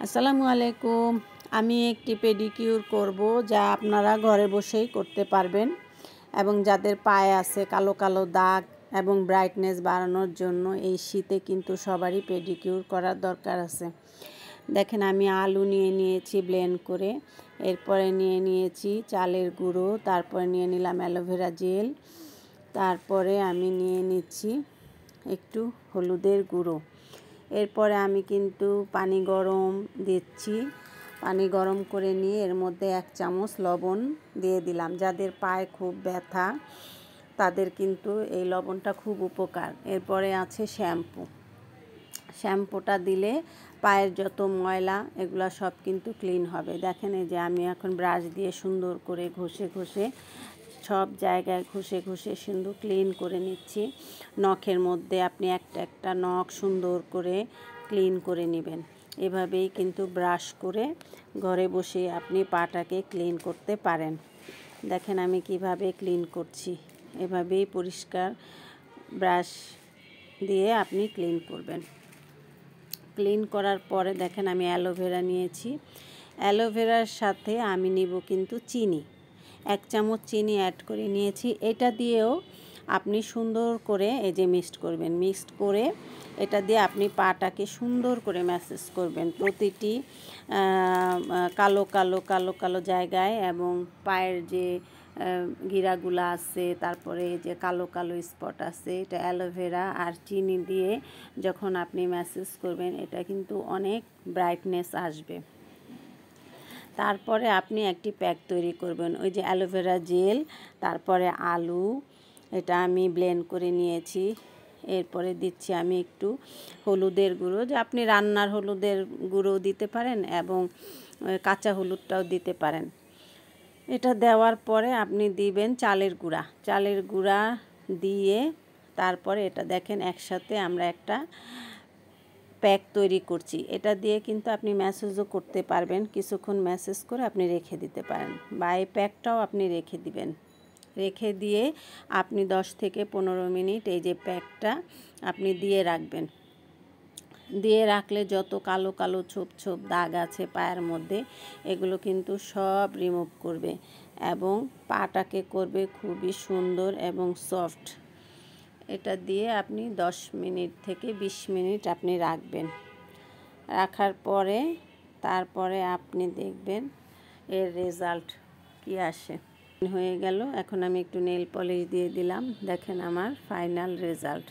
আসসালামু আলাইকুম। আমি একটি পেডিকিউর করব যা আপনারা ঘরে বসেই করতে পারবেন এবং যাদের পায়ে আছে কালো কালো দাগ এবং ব্রাইটনেস বাড়ানোর জন্য এই শীতে কিন্তু সবারই পেডিকিউর করার দরকার আছে। দেখেন আমি আলু নিয়ে নিয়েছি ব্লেন্ড করে, এরপরে নিয়ে নিয়েছি চালের গুঁড়ো, তারপরে নিয়ে নিলাম অ্যালোভেরা জেল, তারপরে আমি নিয়ে নিচ্ছি একটু হলুদের গুঁড়ো। এরপরে আমি কিন্তু পানি গরম দিচ্ছি, পানি গরম করে নিয়ে এর মধ্যে 1 চামচ লবণ দিয়ে দিলাম। যাদের পায়ে খুব ব্যথা তাদের কিন্তু এই লবণটা খুব উপকার। এরপরে আছে শ্যাম্পুটা দিলে পায়ের যত ময়লা এগুলো সব কিন্তু ক্লিন হবে। দেখেন এই যে আমি এখন ব্রাশ দিয়ে সুন্দর করে ঘষে সব জায়গায় ঘষে সুন্দর ক্লিন করে নিচ্ছি। নখের মধ্যে আপনি একটা নখ সুন্দর করে ক্লিন করে নেবেন। এভাবেই কিন্তু ব্রাশ করে ঘরে বসে আপনি পাটাকে ক্লিন করতে পারেন। দেখেন আমি কিভাবে ক্লিন করছি, এভাবেই পরিষ্কার ব্রাশ দিয়ে আপনি ক্লিন করবেন। ক্লিন করার পরে দেখেন আমি অ্যালোভেরা নিয়েছি, অ্যালোভেরার সাথে আমি নিব কিন্তু চিনি, 1 চামচ চিনি অ্যাড করে নিয়েছি। এটা দিয়েও আপনি সুন্দর করে এই যে মিক্সড করবেন। মিক্সড করে এটা দিয়ে আপনি পাটাকে সুন্দর করে ম্যাসেজ করবেন প্রতিটি কালো জায়গায়, এবং পায়ের যে গিরাগুলো আছে, তারপরে এই যে কালো স্পট আছে, এটা অ্যালোভেরা আর চিনি দিয়ে যখন আপনি ম্যাসেজ করবেন এটা কিন্তু অনেক ব্রাইটনেস আসবে। তারপরে আপনি একটি প্যাক তৈরি করবেন। ওই যে অ্যালোভেরা জেল, তারপরে আলু, এটা আমি ব্লেন্ড করে নিয়েছি। এরপরে দিচ্ছি আমি একটু হলুদের গুঁড়ো, যে আপনি রান্নার হলুদের গুঁড়ো দিতে পারেন এবং কাঁচা হলুদটাও দিতে পারেন। এটা দেওয়ার পরে আপনি দিবেন চালের গুঁড়া দিয়ে তারপরে এটা দেখেন একসাথে আমরা একটা প্যাক তৈরি করছি। এটা দিয়ে কিন্তু আপনি ম্যাসেজও করতে পারবেন, কিছুক্ষণ ম্যাসেজ করে আপনি রেখে দিতে পারেন, বা এই প্যাকটাও আপনি রেখে দিবেন। রেখে দিয়ে আপনি 10 থেকে 15 মিনিট এই যে প্যাকটা আপনি দিয়ে রাখবেন। দিয়ে রাখলে যত কালো ছোপ দাগ আছে পায়ের মধ্যে এগুলো কিন্তু সব রিমুভ করবে এবং পাটাকে করবে খুবই সুন্দর এবং সফট। এটা দিয়ে আপনি 10 মিনিট থেকে 20 মিনিট আপনি রাখবেন। রাখার পরে তারপরে আপনি দেখবেন এর রেজাল্ট কি আসে। হয়ে গেল, এখন আমি একটু নেল পলিশ দিয়ে দিলাম। দেখেন আমার ফাইনাল রেজাল্ট।